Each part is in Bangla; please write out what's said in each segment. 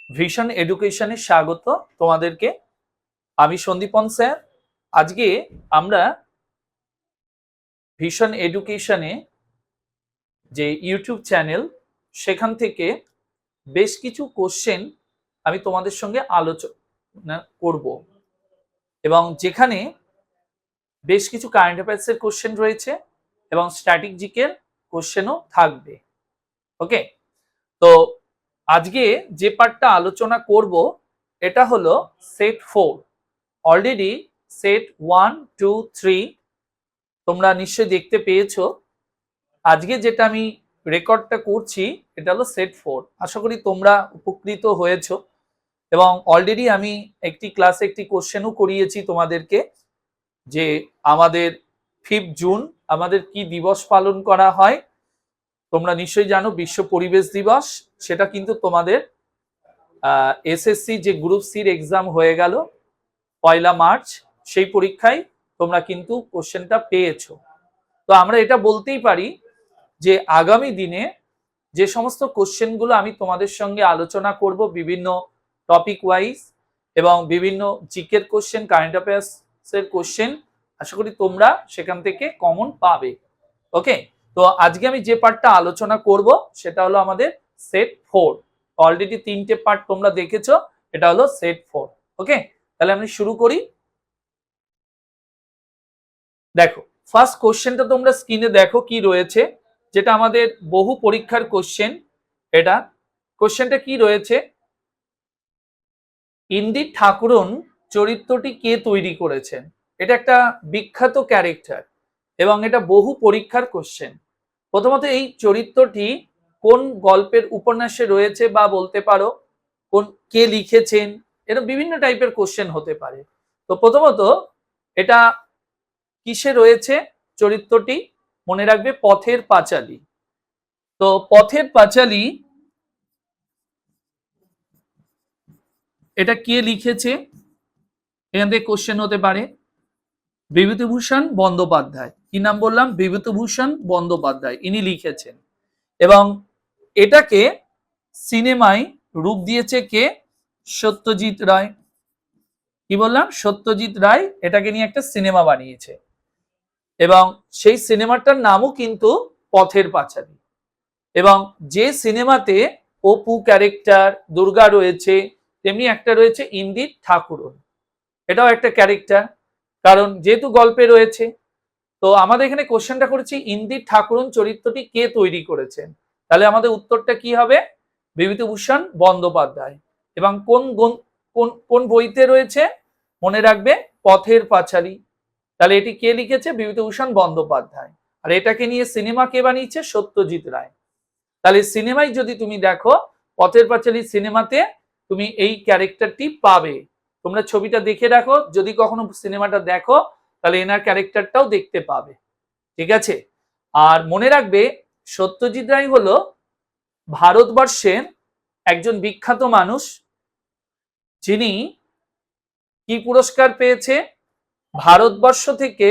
ভিশন এডুকেশনে স্বাগত তোমাদেরকে। আমি সন্দীপন স্যার। আজকে আমরা ভিশন এডুকেশনে যে ইউটিউব চ্যানেল, সেখান থেকে বেশ কিছু কোশ্চেন আমি তোমাদের সঙ্গে আলোচনা করব, এবং যেখানে বেশ কিছু কারেন্ট অ্যাফেয়ার্সের কোশ্চেন রয়েছে এবং স্ট্র্যাটেজিকের কোশ্চেনও থাকবে। ওকে, তো আজকে যে পার্টটা আলোচনা করব এটা হলো সেট 4। অলরেডি সেট 1, 2, 3 তোমরা নিশ্চয়ই দেখতে পেয়েছো। আজকে যেটা আমি রেকর্ডটা করছি এটা হলো সেট 4। আশা করি তোমরা উপকৃত হয়েছো, এবং অলরেডি আমি একটি ক্লাসে একটি কোশ্চেনও করিয়েছি তোমাদেরকে, যে আমাদের 5 জুন আমাদের কি দিবস পালন করা হয়। তোমরা নিশ্চয়ই জানো বিশ্ব পরিবেশ দিবস। সেটা কিন্তু তোমাদের এসএসসি যে গ্রুপ সির এক্সাম হয়ে গেল 1 মার্চ, সেই পরীক্ষায় তোমরা কিন্তু কোশ্চেনটা পেয়েছো। তো আমরা এটা বলতেই পারি যে আগামী দিনে যে সমস্ত কোশ্চেনগুলো আমি তোমাদের সঙ্গে আলোচনা করব বিভিন্ন টপিক ওয়াইজ, এবং বিভিন্ন জিকের কোশ্চেন, কারেন্ট অ্যাফেয়ার্সের কোশ্চেন, আশা করি তোমরা সেখান থেকে কমন পাবে। ওকে, তো আজকে আমি যে পার্টটা আলোচনা করব সেটা হলো আমাদের সেট 4। অলরেডি 3টে পার্ট তোমরা দেখেছো, এটা হলো সেট 4। ওকে, তাহলে আমি শুরু করি। দেখো, ফার্স্ট কোশ্চেনটা তোমরা স্ক্রিনে দেখো কি রয়েছে, যেটা আমাদের বহু পরীক্ষার কোশ্চেন। এটা কোশ্চেনটা কি রয়েছে, ইন্দির ঠাকুরন চরিত্রটি কে তৈরি করেছেন? এটা একটা বিখ্যাত ক্যারেক্টার এবং এটা বহু পরীক্ষার কোশ্চেন। প্রথমত এই চরিত্রটি কোন গল্পের উপন্যাসে রয়েছে, বা বলতে পারো কোন কে লিখেছেন, এরকম বিভিন্ন টাইপের কোশ্চেন হতে পারে। তো প্রথমত এটা কিসে রয়েছে চরিত্রটি? মনে রাখবে পথের পাঁচালী। তো পথের পাঁচালী এটা কে লিখেছে? এখান থেকে কোশ্চেন হতে পারে। বিভূতিভূষণ বন্দ্যোপাধ্যায়। কি নাম বললাম? বিভূতিভূষণ বন্দ্যোপাধ্যায়, ইনি লিখেছেন। এবং এটাকে সিনেমায় রূপ দিয়েছে কে? সত্যজিৎ রায়। কি বললাম? সত্যজিৎ রায় এটাকে নিয়ে একটা সিনেমা বানিয়েছে, এবং সেই সিনেমাটার নামও কিন্তু পথের পাঁচালী। এবং যে সিনেমাতে অপু ক্যারেক্টার, দুর্গা রয়েছে, তেমনি একটা রয়েছে ইন্দির ঠাকুরন, এটাও একটা ক্যারেক্টার, কারণ যেহেতু গল্পে রয়েছে। তো আমাদের এখানে কোশ্চেনটা করেছি ইন্দির ঠাকুরন চরিত্রটি কে তৈরি করেছেন, তাহলে আমাদের উত্তরটা কি হবে? বিভূতিভূষণ বন্দ্যোপাধ্যায়। এবং কোন কোন কোন বইতে রয়েছে? মনে রাখবে পথের পাঁচালী। তাহলে এটি কে লিখেছে? বিভূতিভূষণ বন্দ্যোপাধ্যায়। আর এটাকে নিয়ে সিনেমা কে বানিয়েছে? সত্যজিৎ রায়। তাহলে সিনেমায় যদি তুমি দেখো, পথের পাঁচালী সিনেমাতে তুমি এই ক্যারেক্টারটি পাবে। তোমরা ছবিটা দেখে রাখো, যদি কখনো সিনেমাটা দেখো তাহলে এনার ক্যারেক্টারটাও দেখতে পাবে। ঠিক আছে? আর মনে রাখবে সত্যজিৎ রায় হলো ভারতবর্ষের একজন বিখ্যাত মানুষ, যিনি কি পুরস্কার পেয়েছে? ভারতবর্ষ থেকে,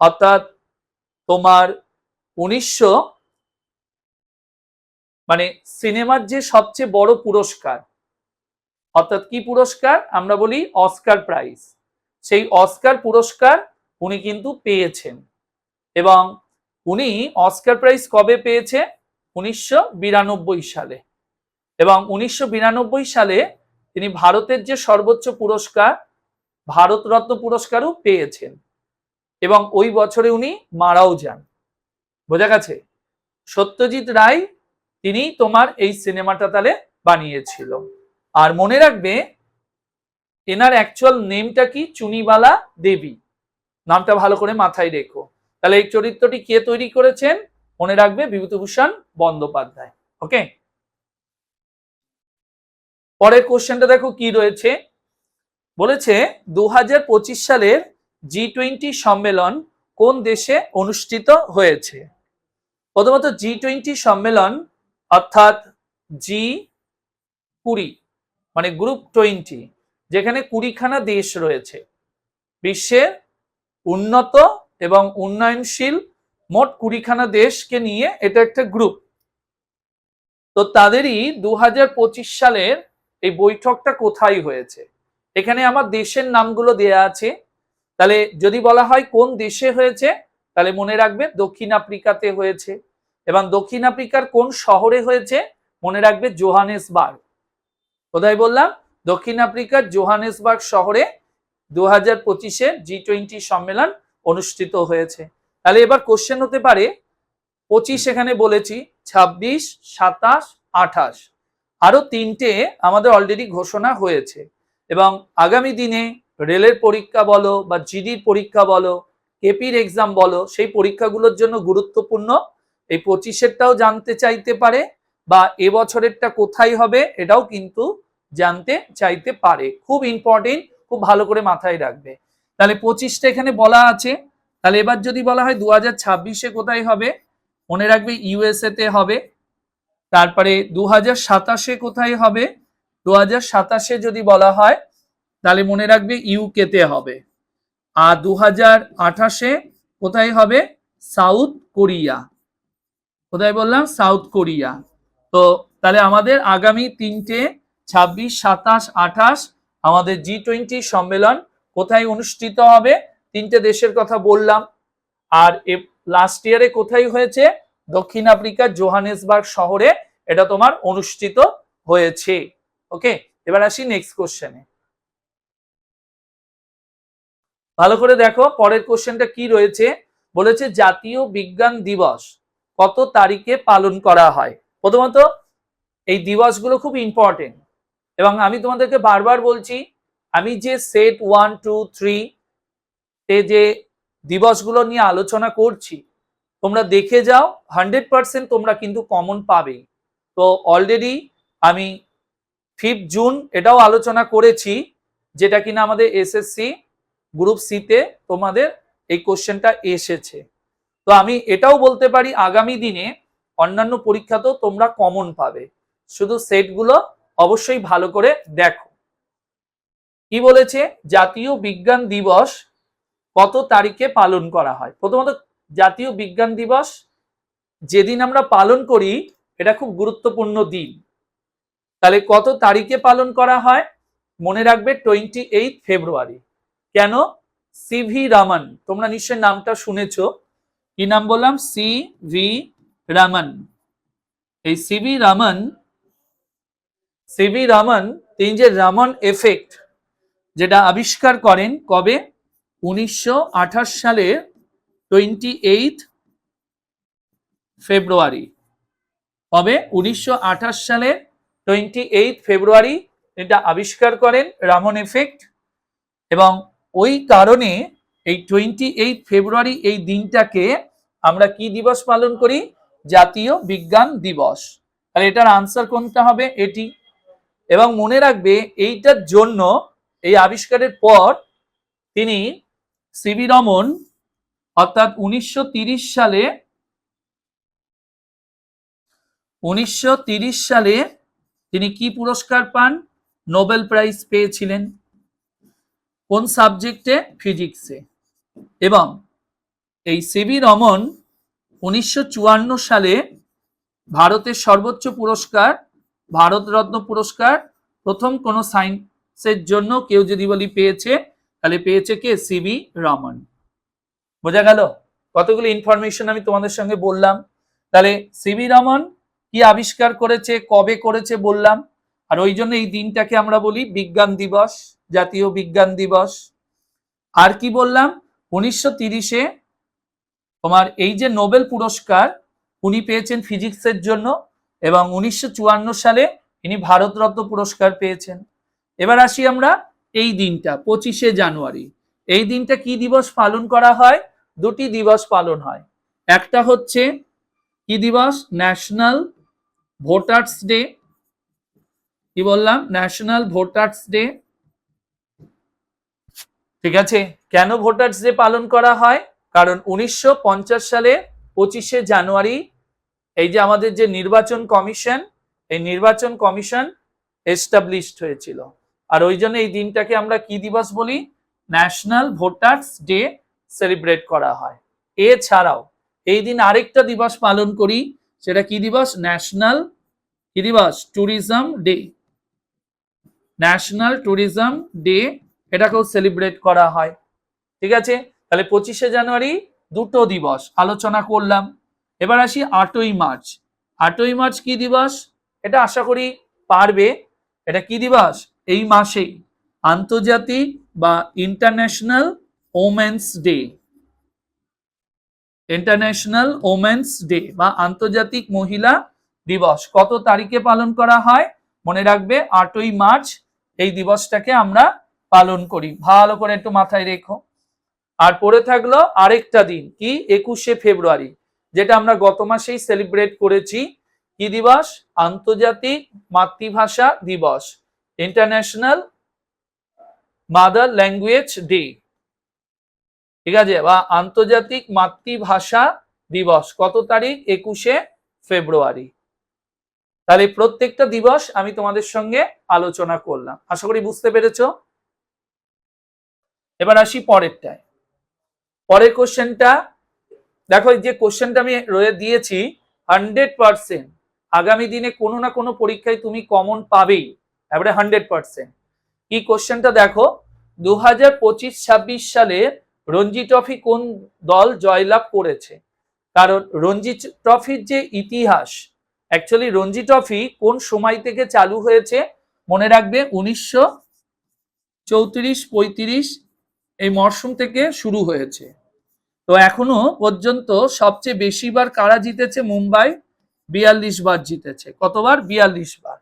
অর্থাৎ তোমার 1900 মানে সিনেমার যে সবচেয়ে বড় পুরস্কার, অর্থাৎ কি পুরস্কার? আমরা বলি অস্কার প্রাইজ। সেই অস্কার পুরস্কার উনি কিন্তু পেয়েছেন। এবং উনি অস্কার প্রাইজ কবে পেয়েছে? 1992 সালে। এবং 1992 সালে তিনি ভারতের যে সর্বোচ্চ পুরস্কার ভারতরত্ন পুরস্কারও পেয়েছেন, এবং ওই বছরে উনি মারাও যান। বোঝা গেছে? সত্যজিৎ রায় তিনি তোমার এই সিনেমাটা তাহলে বানিয়েছিল। আর মনে রাখবে এনার অ্যাকচুয়াল নেমটা কি? চুনিবালা দেবী। নামটা ভালো করে মাথায় রেখো। তাহলে এই চরিত্রটি কে তৈরি করেছেন? মনে রাখবে বিভূতিভূষণ বন্দ্যোপাধ্যায়। ওকে, পরের কোশ্চেনটা দেখো কি রয়েছে। বলেছে 2025 সালের G20 সম্মেলন কোন দেশে অনুষ্ঠিত হয়েছে? প্রথমত G20 সম্মেলন অর্থাৎ G20 মানে গ্রুপ 20, যেখানে 20খানা দেশ রয়েছে, বিশ্বের উন্নত এবং উন্নয়নশীল মোট 20খানা দেশকে নিয়ে এটা একটা গ্রুপ। তো তাদেরই 2025 সালের এই বৈঠকটা কোথায় হয়েছে। এখানে আমার দেশের নামগুলো দেয়া আছে। তাহলে যদি বলা হয় কোন দেশে হয়েছে, তাহলে মনে রাখবে দক্ষিণ আফ্রিকাতে হয়েছে। এবং দক্ষিণ আফ্রিকার কোন শহরে হয়েছে, মনে রাখবে জোহানেসবার্গ। কোথায় বললাম? দক্ষিণ আফ্রিকার জোহানেসবার্গ শহরে 2025-এ G20 সম্মেলন অনুষ্ঠিত হয়েছে। তাহলে এবার কোশ্চেন হতে পারে 25 এখানে বলেছি, 26, 27, 28 আরো তিনটে আমাদের অলরেডি ঘোষণা হয়েছে। এবং আগামী দিনে রেলের পরীক্ষা বলো বা জিডির পরীক্ষা বলো, কেপির এক্সাম বলো, সেই পরীক্ষাগুলোর জন্য গুরুত্বপূর্ণ। এই 25-এরটাও জানতে চাইতে পারে, বা এবছরেরটা কোথায় হবে এটাও কিন্তু জানতে চাইতে পারে। খুব ইম্পর্টেন্ট, খুব ভালো করে মাথায় রাখবে। তাহলে 25টা এখানে বলা আছে। তাহলে এবার যদি বলা হয় 2026-এ কোথায় হবে, মনে রাখবে ইউএসএ তে হবে। তারপরে 2027-এ কোথায় হবে, 2027-এ যদি বলা হয় তাহলে মনে রাখবে ইউকে তে হবে। আর 2028-এ কোথায় হবে, সাউথ কোরিয়া। কোথায় বললাম? South Korea. তো তাহলে আমাদের আগামী তিনটে 26, 27, 28 আমাদের G20 সম্মেলন কোথায় অনুষ্ঠিত হবে, তিনটে দেশের কথা বললাম। আর লাস্ট ইয়ারে কোথায় হয়েছে, দক্ষিণ আফ্রিকার জোহানেসবার্গ শহরে এটা তোমার অনুষ্ঠিত হয়েছে। ওকে, এবার আসি নেক্সট কোশ্চেনে। ভালো করে দেখো পরের কোশ্চেনটা কি রয়েছে। বলেছে জাতীয় বিজ্ঞান দিবস কত তারিখে পালন করা হয়। প্রথমত এই দিবসগুলো খুব ইম্পর্টেন্ট, এবং আমি তোমাদেরকে বারবার বলছি, আমি যে সেট 1, 2, 3 তে যে দিবসগুলো নিয়ে আলোচনা করছি তোমরা দেখে যাও, 100% তোমরা কিন্তু কমন পাবেই। তো অলরেডি আমি 5 জুন এটাও আলোচনা করেছি, যেটা কিনা আমাদের এসএসসি গ্রুপ সি তে তোমাদের এই কোশ্চেনটা এসেছে। তো আমি এটাও বলতে পারি আগামী দিনে অন্যান্য পরীক্ষাতেও তোমরা কমন পাবে, শুধু সেটগুলো অবশ্যই ভালো করে দেখো। কি বলেছে, জাতীয় বিজ্ঞান দিবস কত তারিখে পালন করা হয়। প্রথমত জাতীয় বিজ্ঞান দিবস যেদিন আমরা পালন করি এটা খুব গুরুত্বপূর্ণ দিন। তাহলে কত তারিখে পালন করা হয়, মনে রাখবে 28 ফেব্রুয়ারি। কেন? সিভি রামন, তোমরা নিশ্চয় নামটা শুনেছো। কি নাম বললাম? সিভি রামন। এই সিভি রামন তিনি যে রামন এফেক্ট যেটা আবিষ্কার করেন কবে, 1928 সালের 28 ফেব্রুয়ারি। কবে? 1928 সালের 28 ফেব্রুয়ারি এটা আবিষ্কার করেন রামন এফেক্ট। এবং ওই কারণে এই 28 ফেব্রুয়ারি এই দিনটাকে আমরা কি দিবস পালন করি, জাতীয় বিজ্ঞান দিবস। তাহলে এটার আনসার কোনটা হবে, এটি। এবং মনে রাখবে এইটার জন্য এই আবিষ্কারের পর তিনি সিভি রমন অর্থাৎ 1930 সালে তিনি কি পুরস্কার পান, নোবেল প্রাইজ পেয়েছিলেন। কোন সাবজেক্টে? ফিজিক্সে। এবং এই সিভি রমন 1954 সালে ভারতের সর্বোচ্চ পুরস্কার ভারতরত্ন পুরস্কার প্রথম কোন সায়েন্সের জন্য কেউ যদি বলি পেয়েছে, তাহলে পেয়েছে কে? সিভি রমন। বোঝা গেল? কতগুলো ইনফরমেশন আমি তোমাদের সঙ্গে বললাম। তাহলে সিভি রমন কি আবিষ্কার করেছে, কবে করেছে বললাম। আর ওই জন্য এই দিনটাকে আমরা বলি বিজ্ঞান দিবস, জাতীয় বিজ্ঞান দিবস। আর কি বললাম, 1930-এ তোমার এই যে নোবেল পুরস্কার উনি পেয়েছেন ফিজিক্সের জন্য, এবং 1954 সালে ইনি ভারতরত্ন পুরস্কার পেয়েছেন। এবার আসি আমরা এই দিনটা 25শে জানুয়ারি। এই দিনটা কি দিবস পালন করা হয়? দুটি দিবস পালন হয়। একটা হচ্ছে কি দিবস, ন্যাশনাল ভোটার্স ডে। কি বললাম? National voters day. ঠিক আছে, কেন ভোটার্স ডে পালন করা হয়? কারণ 1950 সালে 25শে জানুয়ারি এই যে আমাদের যে নির্বাচন কমিশন, এই নির্বাচন কমিশন এস্টাবলিশড হয়েছিল। আর ওই জন্য এই দিনটাকে আমরা কি দিবস বলি, ন্যাশনাল ভোটার্স ডে সেলিব্রেট করা হয়। এছাড়াও এই দিন আরেকটা দিবস পালন করি, সেটা কি দিবস, ন্যাশনাল কি দিবস, tourism day. National tourism day, এটাকেও সেলিব্রেট করা হয়। ঠিক আছে, তাহলে 25শে জানুয়ারি দুটো দিবস আলোচনা করলাম। এবার আসি 8ই মার্চ। 8ই মার্চ কি দিবস? এটা আশা করি পারবে। এটা কি দিবস? এই মাসেই আন্তর্জাতিক বা international women's day. International women's day বা আন্তর্জাতিক মহিলা দিবস কত তারিখে পালন করা হয়? মনে রাখবে 8ই মার্চ এই দিবসটাকে আমরা পালন করি। ভালো করে একটু মাথায় রেখো। আর পড়ে থাকলো আরেকটা দিন, কি? 21শে ফেব্রুয়ারি, যেটা আমরা গত মাসেই সেলিব্রেট করেছি। কি দিবস? আন্তর্জাতিক মাতৃভাষা দিবস, ইন্টারন্যাশনাল মাদার ল্যাঙ্গুয়েজ ডে। ঠিক আছে, বা আন্তর্জাতিক মাতৃভাষা দিবস কত তারিখ? 21শে ফেব্রুয়ারি। তাহলে প্রত্যেকটা দিবস আমি তোমাদের সঙ্গে আলোচনা করলাম, আশা করি বুঝতে পেরেছো। এবার আসি পরেরটায়। পরের কোশ্চেনটা দেখো, যে কোশ্চেনটা আমি রয়ে দিয়েছি 100% আগামী দিনে কোনো না কোনো পরীক্ষায় তুমি কমন পাবেই, এবারে 100%। কি কোশ্চেনটা দেখো, 2025-26 সালে রঞ্জি ট্রফি কোন দল জয়লাভ করেছে? কারণ রঞ্জি ট্রফির যে ইতিহাস, অ্যাকচুয়ালি রঞ্জি ট্রফি কোন সময় থেকে চালু হয়েছে? মনে রাখবে 1934-35 এই মরশুম থেকে শুরু হয়েছে। তো এখনো পর্যন্ত সবচেয়ে বেশিবার কারা জিতেছে? মুম্বাই 42 বার জিতেছে। কতবার? 42 বার।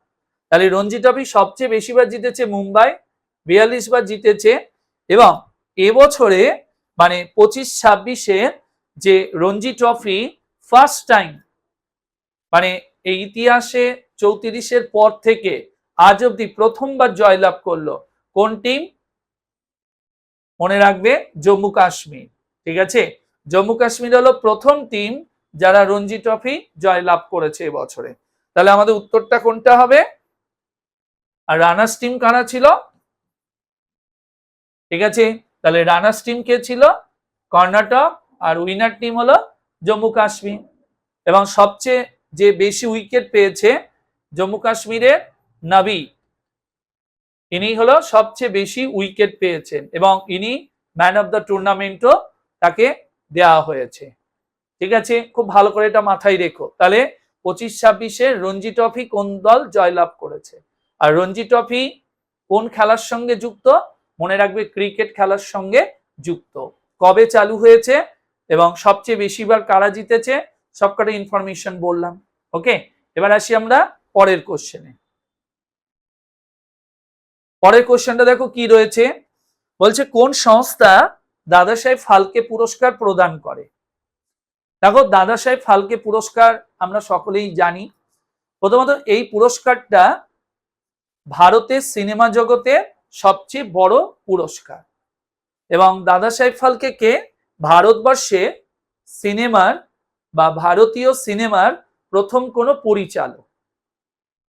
তাহলে রঞ্জি ট্রফি সবচেয়ে বেশিবার জিতেছে মুম্বাই, 42 বার জিতেছে। এবং এবছরে মানে 25-26-এ যে রঞ্জি ট্রফি ফার্স্ট টাইম, মানে এই ইতিহাসে 34-এর পর থেকে আজ অব্দি প্রথমবার জয়লাভ করলো কোন টিম? মনে রাখবে জম্মু কাশ্মীর। ঠিক আছে, জম্মু কাশ্মীর হলো প্রথম টিম যারা রঞ্জি ট্রফি জয়লাভ করেছে এবছরে। তাহলে আমাদের উত্তরটা কোনটা হবে? আর রানার্স টিম কারা ছিল? ঠিক আছে, তাহলে রানার্স টিম কে ছিল? কর্ণাটক। আর উইনার টিম হলো জম্মু কাশ্মীর। এবং সবচেয়ে যে বেশি উইকেট পেয়েছে জম্মু কাশ্মীরের নবী, ইনি হলো সবচেয়ে বেশি উইকেট পেয়েছেন এবং ইনি ম্যান অফ দ্য টুর্নামেন্টও তাকে দেওয়া হয়েছে। ঠিক আছে, খুব ভালো করে এটা মাথায় রেখো। তাহলে 25-26-এ রঞ্জি ট্রফি কোন দল জয়লাভ করেছে? আর রঞ্জি ট্রফি কোন খেলার সঙ্গে যুক্ত? মনে রাখবে ক্রিকেট খেলার সঙ্গে যুক্ত। কবে চালু হয়েছে এবং সবচেয়ে বেশিবার কারা জিতেছে, সবকটা ইনফরমেশন বললাম। ওকে, এবার আসি আমরা পরের কোশ্চেনে। পরের কোশ্চেনটা দেখো কি রয়েছে, বলছে কোন সংস্থা দাদা সাহেব ফালকে পুরস্কার প্রদান করে? দেখো, দাদা সাহেব ফালকে পুরস্কার আমরা সকলেই জানি। প্রথমত এই পুরস্কারটা ভারতের সিনেমা জগতের সবচেয়ে বড় পুরস্কার এবং দাদা সাহেব ফালকে কে ভারতবর্ষে সিনেমার বা ভারতীয় সিনেমার প্রথম কোনো পরিচালক।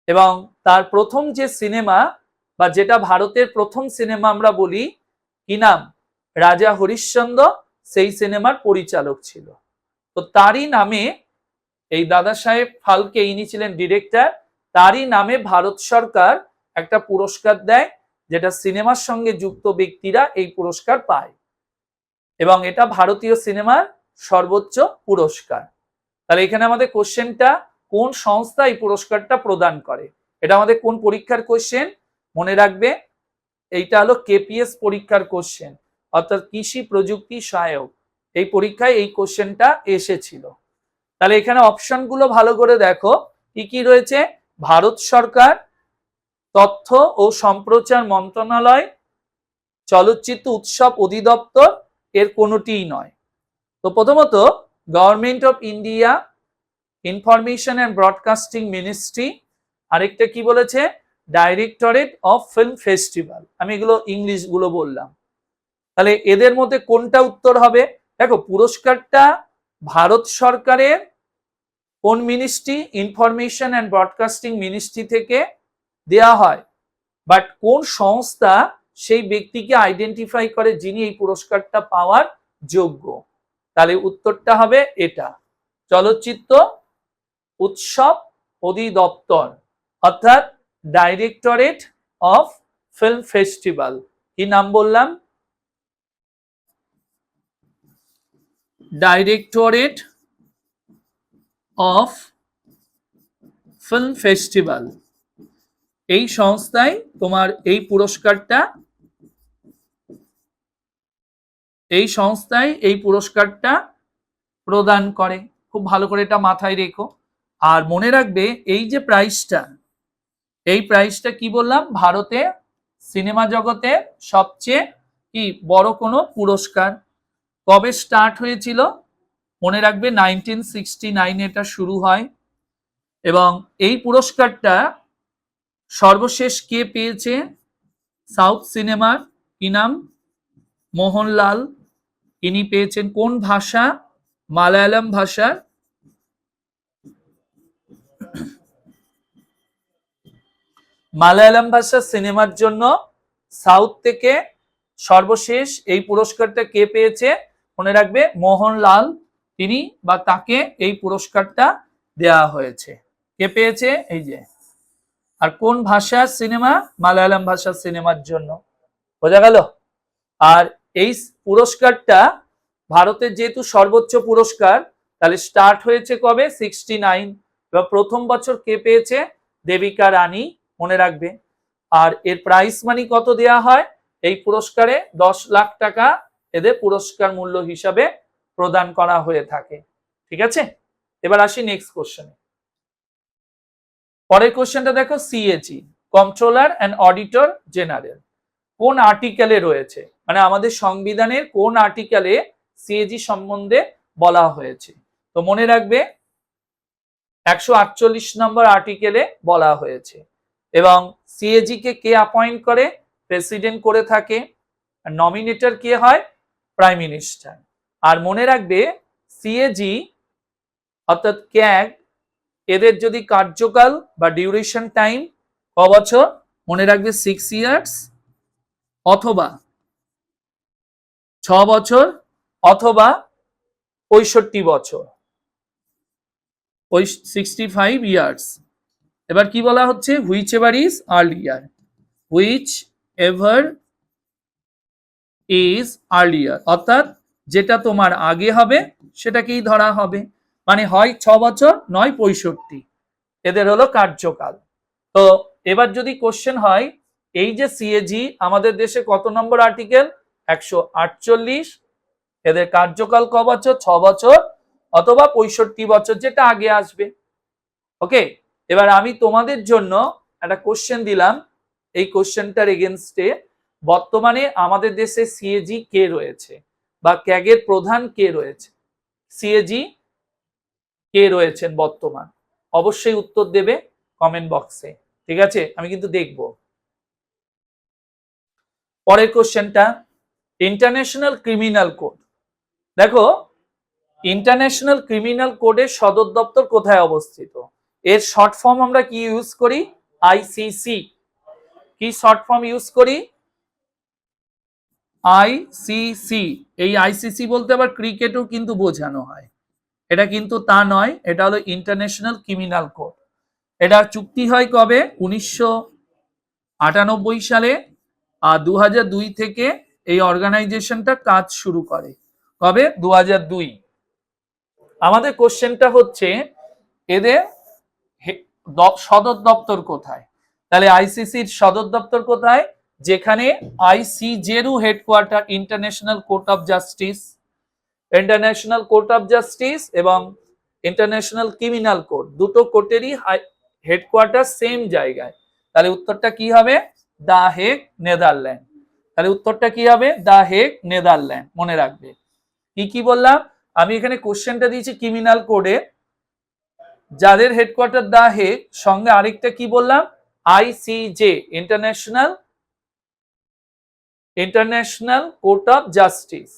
এবং তার প্রথম যে সিনেমা বা যেটা ভারতের প্রথম সিনেমা আমরা বলি, কি নাম? রাজা হরিশ্চন্দ্র, সেই সিনেমার পরিচালক ছিল। তো তারই নামে এই দাদা সাহেব ফালকে, ইনি ছিলেন ডিরেক্টর, তারই নামে ভারত সরকার একটা পুরস্কার দেয়, যেটা সিনেমার সঙ্গে যুক্ত ব্যক্তিরা এই পুরস্কার পায় এবং এটা ভারতীয় সিনেমার সর্বোচ্চ পুরস্কার। তাহলে এখানে আমাদের কোশ্চেনটা, কোন সংস্থা এই পুরস্কারটা প্রদান করে? এটা আমাদের কোন পরীক্ষার কোশ্চেন? মনে রাখবে এইটা হলো কেপিএস পরীক্ষার কোশ্চেন, অর্থাৎ কৃষি প্রযুক্তি সহায়ক। এই পরীক্ষায় এই কোশ্চেনটা এসেছিল। তাহলে এখানে অপশনগুলো ভালো করে দেখো, কি কি রয়েছে? ভারত সরকার, তথ্য ও সম্প্রচার মন্ত্রণালয়, চলচ্চিত্র উৎসব অধিদপ্তর, এর কোনোটিই নয়। তো প্রথমত government of India, information and broadcasting ministry, আরেকটা কি বলেছে? Directorate of film festival. আমি এগুলো ইংলিশ গুলো বললাম। তাহলে এদের মধ্যে কোনটা উত্তর হবে? দেখো, পুরস্কারটা ভারত সরকারের কোন ministry? Information and broadcasting ministry থেকে দেয়া হয়। বাট কোন সংস্থা সেই ব্যক্তিকে আইডেন্টিফাই করে যিনি এই পুরস্কারটা পাওয়ার যোগ্য? তাহলে উত্তরটা হবে এটা, চলচ্চিত্র উৎসব অধিদপ্তর, অর্থাৎ ডাইরেক্টরেট অফ ফিল্ম ফেস্টিভ্যাল। কি নাম বললাম? Directorate of film festival. এই সংস্থায় তোমার এই পুরস্কারটা প্রদান করে। খুব ভালো করে এটা মাথায় রেখো। আর মনে রাখবে এই যে প্রাইজটা কি বললাম, ভারতে সিনেমা জগতে সবচেয়ে কি বড় কোনো পুরস্কার। কবে স্টার্ট হয়েছিল? মনে রাখবে 1969 এটা শুরু হয়। এবং এই পুরস্কারটা সর্বশেষ কে পেয়েছে? সাউথ সিনেমার কি নাম? মোহনলাল। ইনি পেয়েছেন কোন ভাষা? মালায়ালাম ভাষার। মালায়ালাম ভাষার সিনেমার জন্য সাউথ থেকে সর্বশেষ এই পুরস্কারটা কে পেয়েছে? মনে রাখবে মোহনলাল। তিনি বা তাকে এই পুরস্কারটা দেয়া হয়েছে। কে পেয়েছে? এই যে। আর কোন ভাষার সিনেমা? মালায়ালাম ভাষার সিনেমার জন্য। বোঝা গেল? আর এই পুরস্কারটা ভারতের যেহেতু সর্বোচ্চ পুরস্কার, তাহলে স্টার্ট হয়েছে কবে? 69। এবং প্রথম বছর কে পেয়েছে? দেবিকা রানী। মনে রাখবে। আর এর প্রাইস মানি কত দেয়া হয়? এই পুরস্কারে 10 লাখ টাকা এদের পুরস্কার মূল্য হিসাবে প্রদান করা হয়ে থাকে। ঠিক আছে, এবার আসি নেক্সট কোশ্চেনে। পরের কোশ্চেনটা দেখো, CAG controller and auditor general কোন আর্টিকেলে রয়েছে? মানে আমাদের সংবিধানের কোন আর্টিকেলে সিএজি সম্বন্ধে বলা হয়েছে? তো মনে রাখবে 148 নম্বর আর্টিকেলে বলা হয়েছে। এবং সিএজি কে অ্যাপয়েন্ট করে? প্রেসিডেন্ট করে থাকে। আর নমিনেটর কে হয়? Prime minister. আর মনে রাখবে সিএজি অর্থাৎ ক্যাগ এদের যদি কার্যকাল বা ডিউরেশন টাইম ক বছর? মনে রাখবে 6 ইয়ার্স অথবা 6 বছর অথবা 65 বছর, 65 ইয়ার্স। এবার কি বলা হচ্ছে? Which ever is earlier. Which ever is earlier অর্থাৎ যেটা তোমার আগে হবে সেটাকেই ধরা হবে। মানে হয় 6 বছর নয় 65, এদের হলো কার্যকাল। তো এবার যদি কোশ্চেন হয় এই যে সিএজি আমাদের দেশে কত নম্বর আর্টিকেল? 148। এদের কার্যকাল ক বছর? 6 বছর অথবা 65 বছর, যেটা আগে আসবে। ওকে, এবার আমি তোমাদের জন্য একটা কোশ্চেন দিলাম। এই কোশ্চেনটার এগেনস্টে বর্তমানে আমাদের দেশে সিএজি কে রয়েছে বা ক্যাগের প্রধান কে রয়েছে? সিএজি কে রয়েছেন বর্তমান? অবশ্যই উত্তর দেবে কমেন্ট বক্সে। ঠিক আছে, আমি কিন্তু দেখব। পরের কোশ্চেনটা, ইন্টারন্যাশনাল ক্রিমিনাল কোড। দেখো ইন্টারন্যাশনাল ক্রিমিনাল কোডের সদর দপ্তর কোথায় অবস্থিত? এর শর্ট ফর্ম আমরা কি ইউজ করি? আইসিসি। কি শর্ট ফর্ম ইউজ করি? আইসিসি। এই আইসিসি বলতে আবার ক্রিকেটও কিন্তু বোঝানো হয়, এটা কিন্তু তা নয়। এটা হলো ইন্টারন্যাশনাল ক্রিমিনাল কোড। এটা চুক্তি হয় কবে? 1998 সালে। আর 2002 থেকে এই অর্গানাইজেশনটা কাজ শুরু করে। কবে? 2002। আমাদের কোশ্চেনটা হচ্ছে এদের সদর দপ্তর কোথায়? তাহলে আইসিসির সদর দপ্তর কোথায়? যেখানে আইসিজেরও headquarter, international court of justice. International court of justice এবং ইন্টারন্যাশনাল ক্রিমিনাল কোর্ট দুটো কোর্টেরই হেডকোয়ার্টার সেম জায়গায়। তাহলে উত্তরটা কি হবে? The Hague, Netherland. তাহলে উত্তরটা কি হবে? The Hague, Netherland. মনে রাখবে। কি বললাম আমি এখানে? কোশ্চেনটা দিয়েছি ক্রিমিনাল কোডে, যাদের হেডকোয়ার্টার দা হেগ, সঙ্গে আরেকটা কি বললাম? ICJ, international court of justice.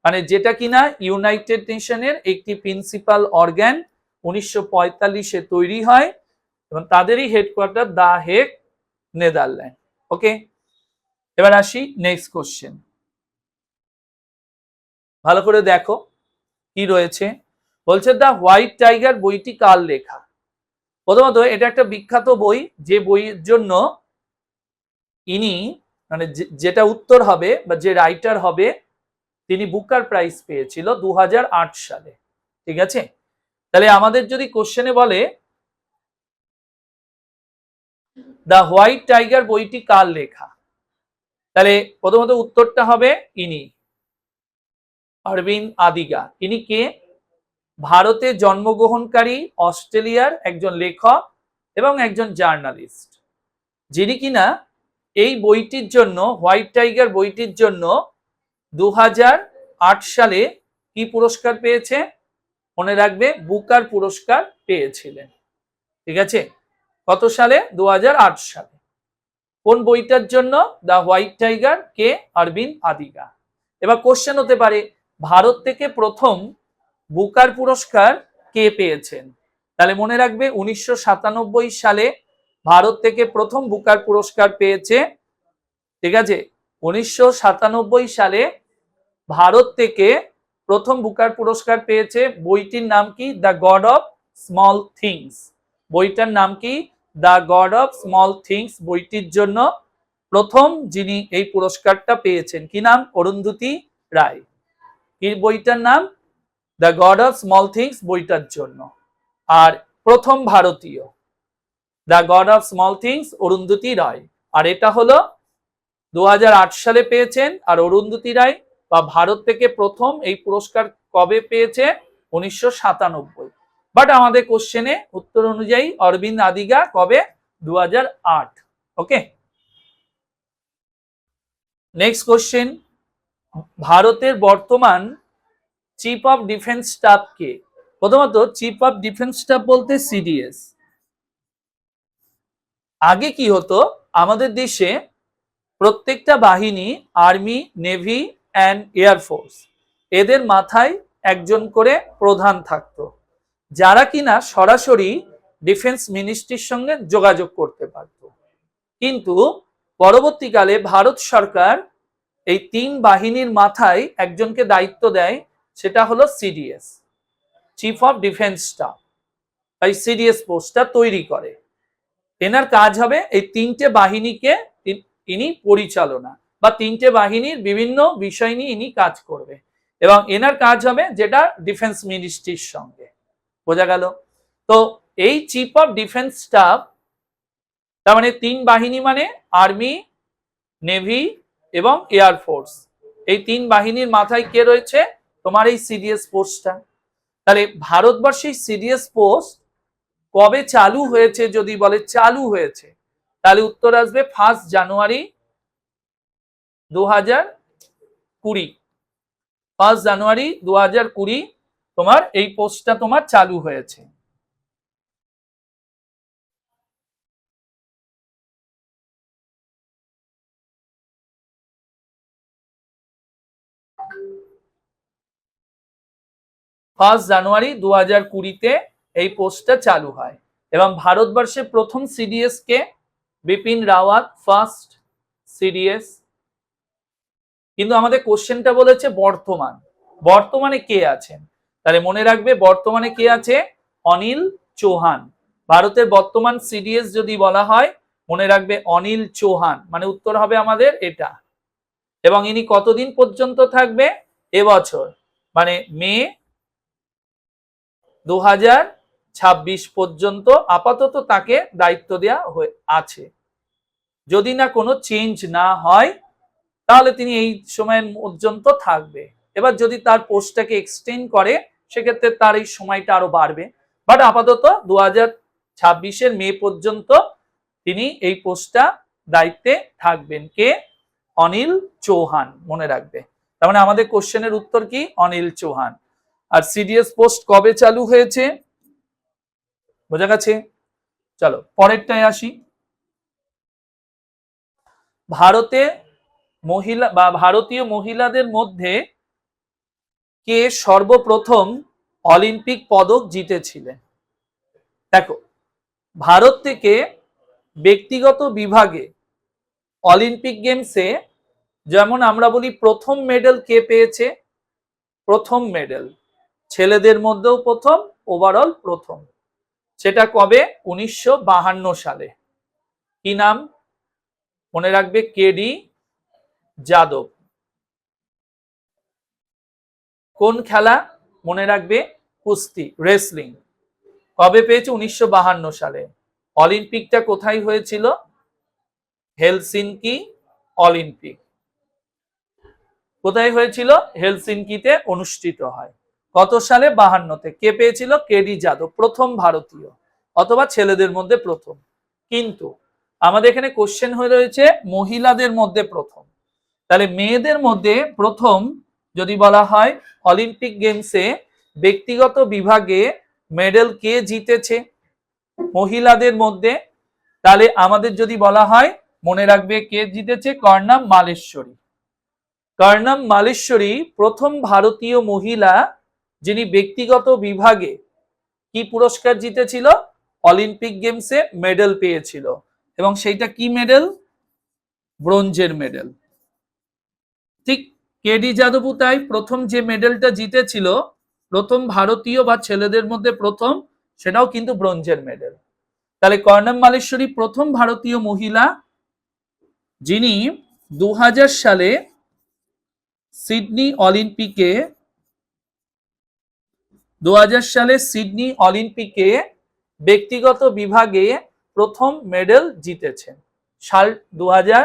মানে যেটা কিনা ইউনাইটেড নেশনের একটি প্রিন্সিপাল অর্গান, 1945-এ তৈরি হয় এবং তাদেরই হেডকোয়ার্টার দা হেগ, নেদারল্যান্ড। ওকে, এবার আসি নেক্সট কোশ্চেন। ভালো করে দেখো কি রয়েছে। বলছে দ্য হোয়াইট টাইগার বইটি কার লেখা? প্রথমত এটা একটা বিখ্যাত বই, যে বইয়ের জন্য ইনি মানে যেটা উত্তর হবে বা যে রাইটার হবে তিনি বুকার প্রাইজ পেয়েছিল 2008 সালে। ঠিক আছে, তাহলে আমাদের যদি কোশ্চেনে বলে দ্য হোয়াইট টাইগার বইটি কার লেখা, তাহলে প্রথমত উত্তরটা হবে ইনি অরবিন্দ আদিগা। ইনি কে? ভারতে জন্মগ্রহণকারী অস্ট্রেলিয়ার একজন লেখক এবং একজন জার্নালিস্ট, যিনি কিনা এই বইটির জন্য, হোয়াইট টাইগার বইটির জন্য 2008 সালে কি পুরস্কার পেয়েছে? মনে রাখবে, বুকার পুরস্কার পেয়েছিলেন। ঠিক আছে, কত সালে? 2008 সালে। কোন বইটার জন্য? দ্য হোয়াইট টাইগার, কে? অরবিন্দ আদিগা। এবার কোশ্চেন হতে পারে ভারত থেকে প্রথম বুকার পুরস্কার কে পেয়েছেন, তাহলে মনে রাখবে 1997 সালে ভারত থেকে প্রথম বুকার পুরস্কার পেয়েছে। ঠিক আছে, 1997 সালে ভারত থেকে প্রথম বুকার পুরস্কার পেয়েছে। বইটির নাম কি? The God of Small Things. বইটার নাম কি? The God of Small things. বইটির জন্য প্রথম যিনি এই পুরস্কারটা পেয়েছেন, কি নাম? অরুন্ধতী রায়। কি বইটার নাম? The God of Small Things বইটার জন্য। আর প্রথম ভারতীয়, the God of Small Things, Arundhati Roy. আর এটা হলো 2008 সালে পেয়েছেন। আর অরুন্ধতী রায় বা ভারত থেকে প্রথম এই পুরস্কার কবে পেয়েছে? 1997। বাট আমাদের কোশ্চেনে উত্তর অনুযায়ী অরবিন্দ আদিগা কবে? 2008। ওকে, নেক্সট কোশ্চেন, ভারতের বর্তমান চিফ অফ ডিফেন্স স্টাফ কে? প্রথমত চিফ অফ ডিফেন্স স্টাফ বলতে সিডিএস। আগে কি হতো, আমাদের দেশে প্রত্যেকটা বাহিনী, আর্মি, নেভি অ্যান্ড এয়ারফোর্স, এদের মাথায় একজন করে প্রধান থাকতো, যারা কিনা সরাসরি ডিফেন্স মিনিস্ট্রির সঙ্গে যোগাযোগ করতে পারত। কিন্তু পরবর্তীকালে ভারত সরকার এই তিন বাহিনীর মাথায় একজনকে দায়িত্ব দেয়, সেটা হলো CDS, chief of defence staff. তাই সিডিএস পোস্টটা তৈরি করে। এনার কাজ হবে এই তিনটে বাহিনীকে ইনি পরিচালনা, বা তিনটে বাহিনীর বিভিন্ন বিষয় নিয়ে ইনি কাজ করবে, এবং এনার কাজ হবে যেটা ডিফেন্স মিনিস্ট্রির সঙ্গে। বোঝা গেল? তো এই চিফ অফ ডিফেন্স স্টাফ, তার মানে তিন বাহিনী মানে আর্মি, নেভি এবং এয়ারফোর্স, এই তিন বাহিনীর মাথায় কে রয়েছে? তোমার এই সিডিএস পোস্টটা। তাহলে ভারতবর্ষে সিডিএস পোস্ট কবে চালু হয়েছে যদি বলে চালু হয়েছে, তাহলে উত্তর আসবে 1 জানুয়ারি 2020। 1 জানুয়ারি 2020 তোমার এই পোস্টটা তোমার চালু হয়েছে। ফার্স্ট জানুয়ারি 2020-তে এই পোস্টটা চালু হয়। এবং ভারতবর্ষের প্রথম সিডিএস কে? Bipin Rawat, first CDS. কিন্তু আমাদের কোশ্চেনটা বলেছে বর্তমান, বর্তমানে কে আছেন? তাহলে মনে রাখবে বর্তমানে কে আছে? অনিল চৌহান। ভারতের বর্তমান সিডিএস যদি বলা হয়, মনে রাখবে অনিল চৌহান, মানে উত্তর হবে আমাদের এটা। এবং ইনি কতদিন পর্যন্ত থাকবে? এবছর, মানে মে 2026 পর্যন্ত আপাতত তাকে দায়িত্ব দেওয়া আছে। যদি না কোনো চেঞ্জ না হয় তাহলে তিনি এই সময়ের পর্যন্ত থাকবে। এবার যদি তার পোস্টটাকে এক্সটেন্ড করে সেক্ষেত্রে তার এই সময়টা আরো বাড়বে। বাট আপাতত 2026-এর মে পর্যন্ত তিনি এই পোস্টটা দায়িত্বে থাকবেন। কে? অনিল চৌহান, মনে রাখবে। তার মানে আমাদের কোশ্চেনের উত্তর কি? অনিল চৌহান। আর সিডিএস পোস্ট কবে চালু হয়েছে? বোঝা গেছে? চলো পরেরটায় আসি। ভারতে মহিলা বা ভারতীয় মহিলাদের মধ্যে কে সর্বপ্রথম অলিম্পিক পদক জিতেছিলেন? দেখো, ভারত থেকে ব্যক্তিগত বিভাগে অলিম্পিক গেমসে যেমন আমরা বলি প্রথম মেডেল কে পেয়েছে? প্রথম মেডেল ছেলেদের মধ্যেও প্রথম, ওভারঅল প্রথম, সেটা কবে? 1952 সালে। কি নাম? মনে রাখবে, কেডি যাদব। কোন খেলা? মনে রাখবে কুস্তি, রেসলিং। কবে পেয়েছে? 1952 সালে। অলিম্পিকটা কোথায় হয়েছিল? Helsinki Olympic. কোথায় হয়েছিল? হেলসিনকিতে অনুষ্ঠিত হয়। কত সালে? 52-তে। কে পেয়েছিল? কেডি যাদব, প্রথম ভারতীয়, অথবা ছেলেদের মধ্যে প্রথম। কিন্তু আমাদের এখানে কোশ্চেন হয়ে রয়েছে মহিলাদের মধ্যে প্রথম। তাহলে মেয়েদের মধ্যে প্রথম যদি বলা হয় অলিম্পিক গেমসে ব্যক্তিগত বিভাগে মেডেল কে জিতেছে মহিলাদের মধ্যে, তাহলে আমাদের যদি বলা হয় মনে রাখবে কে জিতেছে? কর্ণম মালেশ্বরী। কর্ণম মালেশ্বরী প্রথম ভারতীয় মহিলা যিনি ব্যক্তিগত বিভাগে কি পুরস্কার জিতেছিল? অলিম্পিক গেমসে মেডেল পেয়েছিল। এবং সেইটা কি মেডেল? ব্রোঞ্জের মেডেল। ঠিক কেডি যাদবও তাই, প্রথম যে মেডেলটা জিতেছিল, প্রথম ভারতীয় বা ছেলেদের মধ্যে প্রথম, সেটাও কিন্তু ব্রোঞ্জের মেডেল। তাহলে কর্ণম মালেশ্বরী প্রথম ভারতীয় মহিলা যিনি 2000 সালে সিডনি অলিম্পিকে 2000 সালে সিডনি অলিম্পিকে ব্যক্তিগত বিভাগে প্রথম মেডেল জিতেছেন। সাল 2000।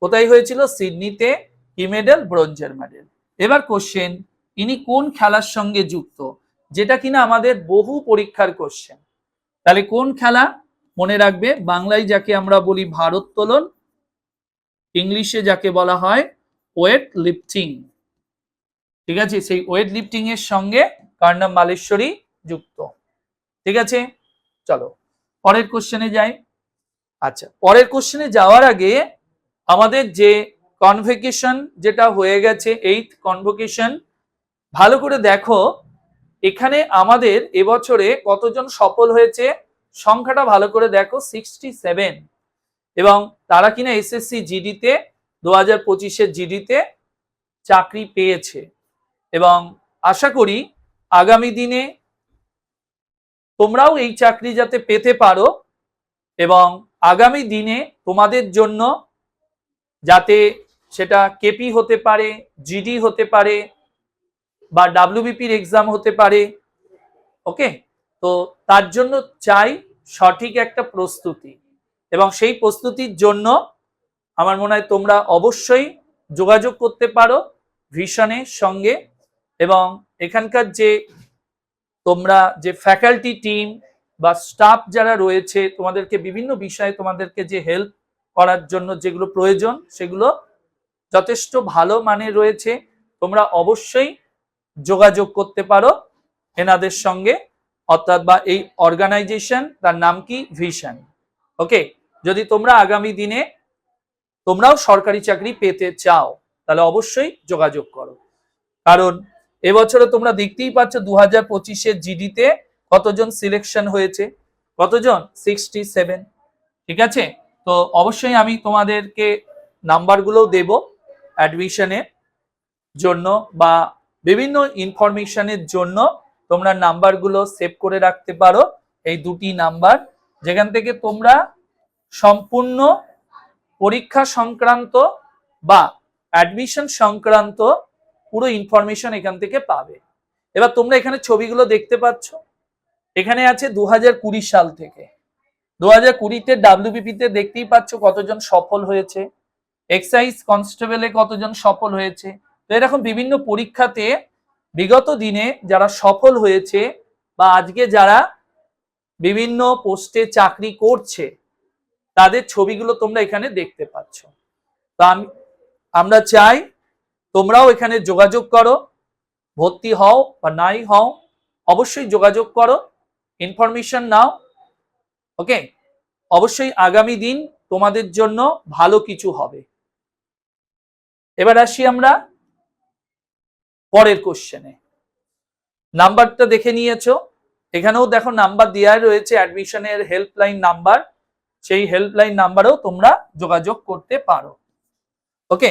কোথায় হয়েছিল? সিডনিতে। কি মেডেল? ব্রোঞ্জের মেডেল। এবার কোশ্চেন, ইনি কোন খেলার সঙ্গে যুক্ত? যেটা কিনা আমাদের বহু পরীক্ষার কোশ্চেন। তাহলে কোন খেলা? মনে রাখবে বাংলায় যাকে আমরা বলি ভারোত্তোলন, ইংলিশে যাকে বলা হয় ওয়েট লিফটিং। ঠিক আছে, সেই ওয়েট লিফটিং এর সঙ্গে কর্ণম মালেশ্বরী যুক্ত। ঠিক আছে, চলো পরের কোশ্চেনে যাই। আচ্ছা, পরের কোশ্চেনে যাওয়ার আগে আমাদের যে কনভোকেশন যেটা হয়ে গেছে, 8th কনভোকেশন, ভালো করে দেখো এখানে আমাদের এবছরে কতজন সফল হয়েছে সংখ্যাটা ভালো করে দেখো, 67। এবং তারা কিনা এসএসসি জিডিতে 2025-এর জিডিতে চাকরি পেয়েছে। এবং আশা করি আগামী দিনে তোমরাও এই চাকরি যাতে পেতে পারো, এবং আগামী দিনে তোমাদের জন্য যাতে সেটা কেপি হতে পারে, জিডি হতে পারে, বা ডাব্লিউবিপির এক্সাম হতে পারে। ওকে, তো তার জন্য চাই সঠিক একটা প্রস্তুতি, এবং সেই প্রস্তুতির জন্য আমার মনে হয় তোমরা অবশ্যই যোগাযোগ করতে পারো ভিশনের সঙ্গে। এবং এখানকার যে তোমরা যে ফ্যাকাল্টি টিম বা স্টাফ যারা রয়েছে, তোমাদেরকে বিভিন্ন বিষয়ে তোমাদেরকে যে হেল্প করার জন্য যেগুলো প্রয়োজন সেগুলো যথেষ্ট ভালো মানের রয়েছে। তোমরা অবশ্যই যোগাযোগ করতে পারো এনাদের সঙ্গে, অর্থাৎ বা এই অর্গানাইজেশন, তার নাম কি? ভিশন। ওকে, যদি তোমরা আগামী দিনে তোমরাও সরকারি চাকরি পেতে চাও তাহলে অবশ্যই যোগাযোগ করো। কারণ এবছরে তোমরা দেখতেই পাচ্ছ 2025-এর জিডিতে কতজন সিলেকশন হয়েছে? কতজন? 67। ঠিক আছে, তো অবশ্যই আমি তোমাদেরকে নাম্বারগুলোও দেব অ্যাডমিশনের জন্য বা বিভিন্ন ইনফরমেশনের জন্য। তোমরা নাম্বারগুলো সেভ করে রাখতে পারো, এই দুটি নাম্বার, যেখান থেকে তোমরা সম্পূর্ণ পরীক্ষা সংক্রান্ত বা অ্যাডমিশন সংক্রান্ত পুরো ইনফরমেশন এখান থেকে পাবে। এবার তোমরা এখানে ছবিগুলো দেখতে পাচ্ছ, এখানে আছে 2020 সাল থেকে। 2020-তে ডাব্লিউবিপিতে দেখতেই পাচ্ছ কতজন সফল হয়েছে, এক্সাইজ কনস্টেবলে কতজন সফল হয়েছে। তো এরকম বিভিন্ন পরীক্ষাতে বিগত দিনে যারা সফল হয়েছে বা আজকে যারা বিভিন্ন পোস্টে চাকরি করছে, তাদের ছবিগুলো তোমরা এখানে দেখতে পাচ্ছ। তো আমরা চাই তোমরাও এখানে যোগাযোগ করো, ভর্তি হও বা নাই হও, অবশ্যই যোগাযোগ করো, ইনফরমেশন নাও। ওকে, অবশ্যই আগামী দিন তোমাদের জন্য ভালো কিছু হবে। এবার আসি আমরা পরের কোশ্চেনে। নাম্বারটা দেখে নিয়েছো, এখানেও দেখো নাম্বার দেওয়া রয়েছে, অ্যাডমিশনের হেল্পলাইন নাম্বার, সেই হেল্পলাইন নাম্বারেও তোমরা যোগাযোগ করতে পারো। ওকে,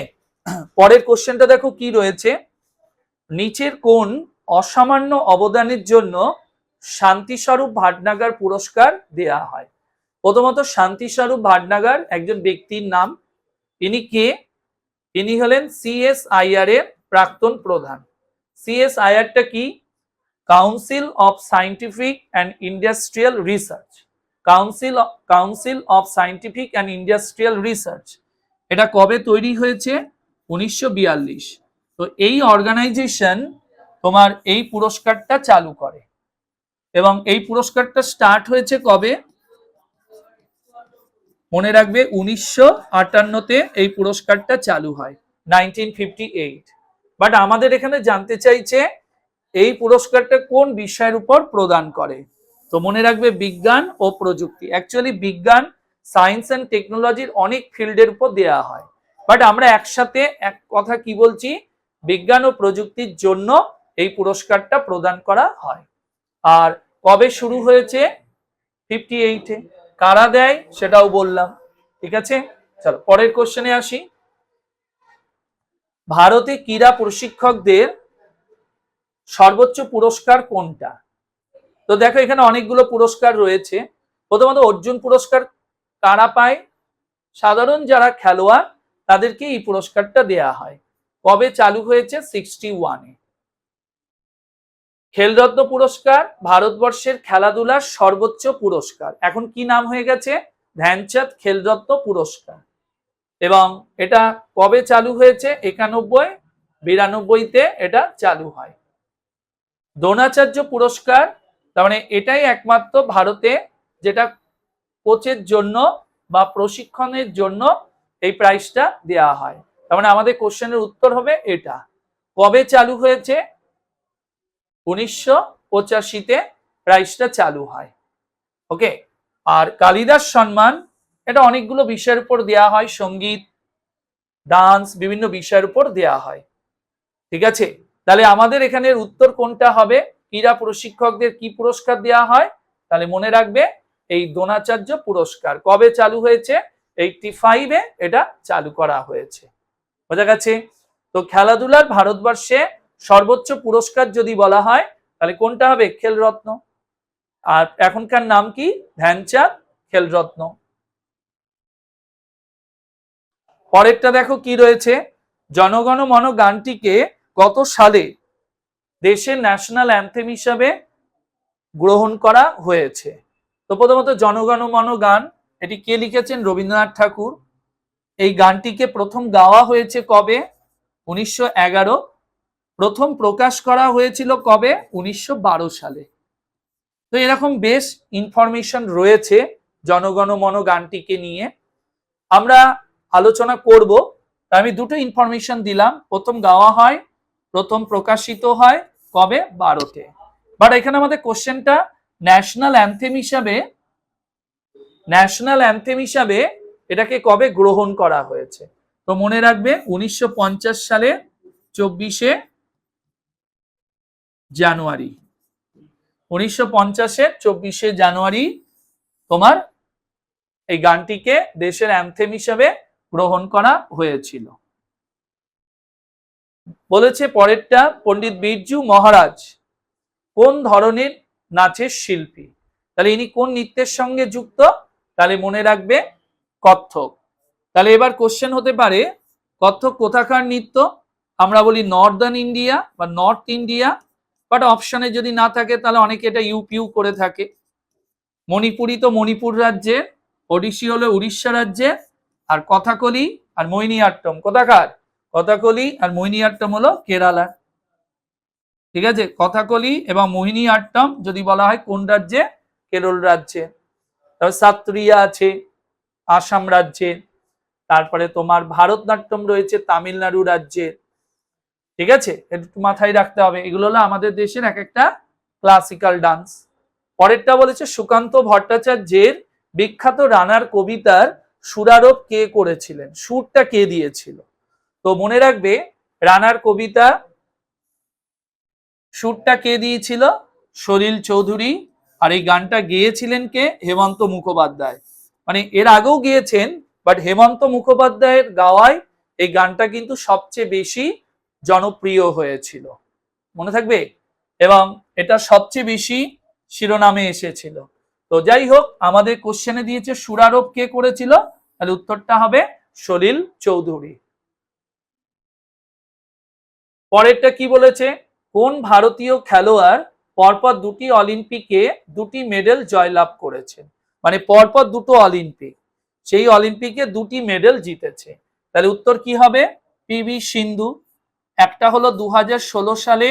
পরের কোশ্চেনটা দেখো কি রয়েছে, নিচের কোন অসামান্য অবদানের জন্য শান্তিস্বরূপ ভাটনাগর পুরস্কার দেয়া হয়? প্রথমত শান্তিস্বরূপ ভাটনাগর একজন ব্যক্তির নাম। ইনি কে? ইনি হলেন সিএসআইআর এর প্রাক্তন প্রধান। সিএসআইআরটা কি? Council of scientific and industrial research. Council of scientific and industrial research এটা কবে তৈরি হয়েছে? 1942। তো এই অর্গানাইজেশন তোমার এই পুরস্কারটা চালু করে এবং এই পুরস্কারটা স্টার্ট হয়েছে কবে? মনে রাখবে 1958-তে এই পুরস্কারটা চালু হয়, 1958। বাট আমাদের এখানে জানতে চাইছে এই পুরস্কারটা কোন বিষয়ের উপর প্রদান করে। তো মনে রাখবে বিজ্ঞান ও প্রযুক্তি। অ্যাকচুয়ালি বিজ্ঞান, সায়েন্স অ্যান্ড টেকনোলজির অনেক ফিল্ডের উপর দেয়া হয়, বাট আমরা একসাথে এক কথা কি বলছি? বিজ্ঞান ও প্রযুক্তির জন্য এই পুরস্কারটা প্রদান করা হয়। আর কবে শুরু হয়েছে? 58-এ। কারা দেয় সেটাও বললাম। ঠিক আছে, চলো পরের কোশ্চেনে আসি। ভারতে ক্রীড়া প্রশিক্ষকদের সর্বোচ্চ পুরস্কার কোনটা? তো দেখো এখানে অনেকগুলো পুরস্কার রয়েছে। প্রথমত অর্জুন পুরস্কার কারা পায়? সাধারণ যারা খেলোয়াড় তাদেরকে এই পুরস্কারটা দেয়া হয়। কবে চালু হয়েছে? 61-এ। খেলরত্ন পুরস্কার ভারতবর্ষের খেলাধুলার সর্বোচ্চ পুরস্কার। এখন কি নাম হয়ে গেছে? ধ্যানচাঁদ খেলরত্ন পুরস্কার। এবং এটা কবে চালু হয়েছে? 91, 92-তে এটা চালু হয়। দ্রোণাচার্য পুরস্কার, তার মানে এটাই একমাত্র ভারতে যেটা কোচের জন্য বা প্রশিক্ষণের জন্য এই প্রাইজটা দেওয়া হয়। তার মানে আমাদের কোশ্চেনের উত্তর হবে এটা। কবে চালু হয়েছে? 1985-তে প্রাইজটা চালু হয়। ওকে। আর কালিদাস সম্মান এটা অনেকগুলো বিষয়ের উপর দেওয়া হয়, সঙ্গীত, ডান্স, বিভিন্ন বিষয়ের উপর দেওয়া হয়। ঠিক আছে, তাহলে আমাদের এখানের উত্তর কোনটা হবে? ক্রীড়া প্রশিক্ষকদের কি পুরস্কার দেওয়া হয়? তাহলে মনে রাখবে এই দ্রোণাচার্য পুরস্কার। কবে চালু হয়েছে? 85-এ এটা চালু করা হয়েছে। বোঝা গেছে? তো খেলাধুলার ভারতবর্ষে সর্বোচ্চ পুরস্কার যদি বলা হয় তাহলে কোনটা হবে? খেলরত্ন। আর এখনকার নাম কি? ধ্যানচাঁদ খেলরত্ন। পরেরটা দেখো কি রয়েছে। জনগণ মন গানটিকে কত সালে দেশের ন্যাশনাল অ্যান্থেম হিসাবে গ্রহণ করা হয়েছে? তো প্রথমত জনগণ মন গান এটি কে লিখেছেন? রবীন্দ্রনাথ ঠাকুর। এই গানটিকে প্রথম গাওয়া হয়েছে কবে? 1911। প্রথম প্রকাশ করা হয়েছিল কবে? 1912 সালে। তো এরকম বেশ ইনফরমেশন রয়েছে জনগণ মন গানটিকে নিয়ে, আমরা আলোচনা করব। আমি দুটো ইনফরমেশন দিলাম। প্রথম গাওয়া হয়, প্রথম প্রকাশিত হয় কবে? 12-তে। বাট এখানে আমাদের কোশ্চেনটা ন্যাশনাল অ্যান্থেম হিসাবে এটাকে কবে গ্রহণ করা হয়েছে? তো মনে রাখবে 1950 সালে 24শে জানুয়ারি। 1950-এর 24শে জানুয়ারি তোমার এই গানটিকে দেশের অ্যান্থেম হিসাবে গ্রহণ করা হয়েছিল। বলেছে পরেরটা, পণ্ডিত বিরজু মহারাজ কোন ধরনের নাচের শিল্পী? তাহলে ইনি কোন নৃত্যের সঙ্গে যুক্ত? তাহলে মনে রাখবে কত্থক। তাহলে এবার কোশ্চেন হতে পারে কত্থক কোথাকার নৃত্য? আমরা বলি নর্দার্ন ইন্ডিয়া বা নর্থ ইন্ডিয়া, বাট অপশনে যদি না থাকে তাহলে অনেকে এটা ইউপিউ করে থাকে। মণিপুরি তো মণিপুর রাজ্যে, ওডিসি হলো উড়িষ্যা রাজ্যে, আর কথাকলি আর মোহিনীআট্টম কোথাকার? কথাকলি আর মোহিনীআট্টম হলো কেরালা। ঠিক আছে, কথাকলি এবং মোহিনীআট্টম যদি বলা হয় কোন রাজ্যে? কেরল রাজ্যে। তারপর সাত্রিয়া আছে আসাম রাজ্যে, তারপরে তোমার ভারতনাট্যম রয়েছে তামিলনাড়ু রাজ্যে। ঠিক আছে, একটু মাথায় রাখতে হবে, এগুলো হলো আমাদের দেশের এক একটা ক্লাসিক্যাল ডান্স। পরেরটা বলেছে সুকান্ত ভট্টাচার্যের বিখ্যাত রানার কবিতার সুরারোপ কে করেছিলেন? সুরটা কে দিয়েছিল? তো মনে রাখবে রানার কবিতা সুরটা কে দিয়েছিল? সলিল চৌধুরী। আর এই গানটা গেয়েছিলেন কে? হেমন্ত মুখোপাধ্যায়। মানে এর আগেও গেয়েছেন, বাট হেমন্ত মুখোপাধ্যায়ের গাওয়ায় এই গানটা কিন্তু সবচেয়ে বেশি জনপ্রিয় হয়েছিল, মনে থাকবে, এবং এটা সবচেয়ে বেশি শিরোনামে এসেছিল। তো যাই হোক, আমাদের কোশ্চেনে দিয়েছে সুরারোপ কে করেছিল, তাহলে উত্তরটা হবে সলিল চৌধুরী। পরেরটা কি বলেছে, কোন ভারতীয় খেলোয়াড় পরপর দুটি অলিম্পিকে দুটি মেডেল জয়লাভ করেছেন, মানে পরপর দুটো অলিম্পিক, সেই অলিম্পিকে দুটি মেডেল জিতেছে। তাহলে উত্তর কি হবে, পিভি সিন্ধু। একটা হলো 2016 সালে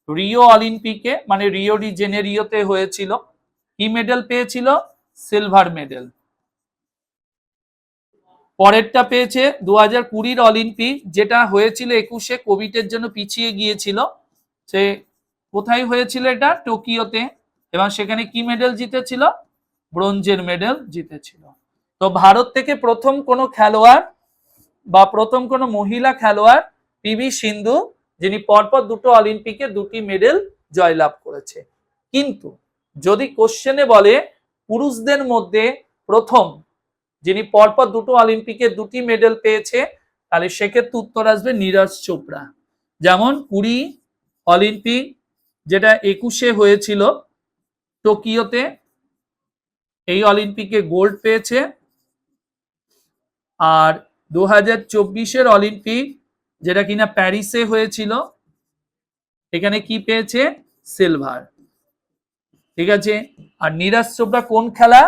রিও অলিম্পিকে, মানে রিও ডি জেনেরিওতে হয়েছিল, কি মেডেল পেয়েছিল, সিলভার মেডেল। পরেরটা পেয়েছে 2020 অলিম্পিক, যেটা হয়েছিল 21-এ, কোভিডের জন্য পিছিয়ে গিয়েছিল, সে কোথায় হয়েছিল, এটা টোকিওতে, এবং সেখানে কি মেডেল জিতেছিল, ব্রোঞ্জের মেডেল জিতেছিল। তো ভারত থেকে প্রথম কোনো খেলোয়াড় বা প্রথম কোনো মহিলা খেলোয়াড় পিভি সিন্ধু, যিনি পরপর দুটো অলিম্পিকে দুটি মেডেল জয়লাভ করেছে। কিন্তু যদি কোশ্চেনে বলে পুরুষদের মধ্যে প্রথম যিনি পরপর দুটো অলিম্পিকে দুটি মেডেল পেয়েছে, তাহলে সেক্ষেত্রে উত্তর আসবে নীরজ চোপড়া। যেমন 20 অলিম্পিক, যেটা 21-এ হয়েছিল টোকিওতে, এই অলিম্পিকে গোল্ড পেয়েছে। আর 2024-এর অলিম্পিক, যেটা কিনা প্যারিসে হয়েছিল, এখানে কি পেয়েছে, সিলভার। ঠিক আছে। আর নীরজ চোপড়া কোন খেলা,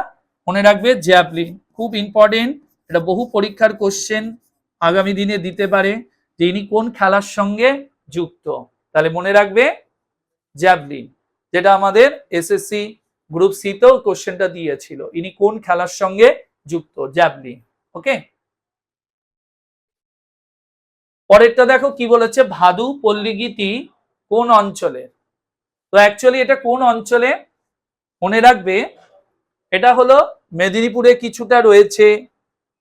মনে রাখবে জ্যাভলিন, খুব ইম্পর্টেন্ট, এটা বহু পরীক্ষার কোশ্চেন আগামী দিনে দিতে পারে, যে ইনি কোন খেলার সঙ্গে যুক্ত। তাহলে মনে রাখবে জ্যাভলিন, যেটা আমাদের এসএসসি গ্রুপ সি তেও কোশ্চেনটা দিয়েছিল, ইনি কোন খেলার সঙ্গে যুক্ত, জ্যাভলিন। ওকে। পরেরটা দেখো কি বলেছে, ভাদু পল্লীগীতি কোন অঞ্চলে। তো অ্যাকচুয়ালি এটা কোন অঞ্চলে, মনে রাখবে এটা হলো মেদিনীপুরে কিছুটা রয়েছে,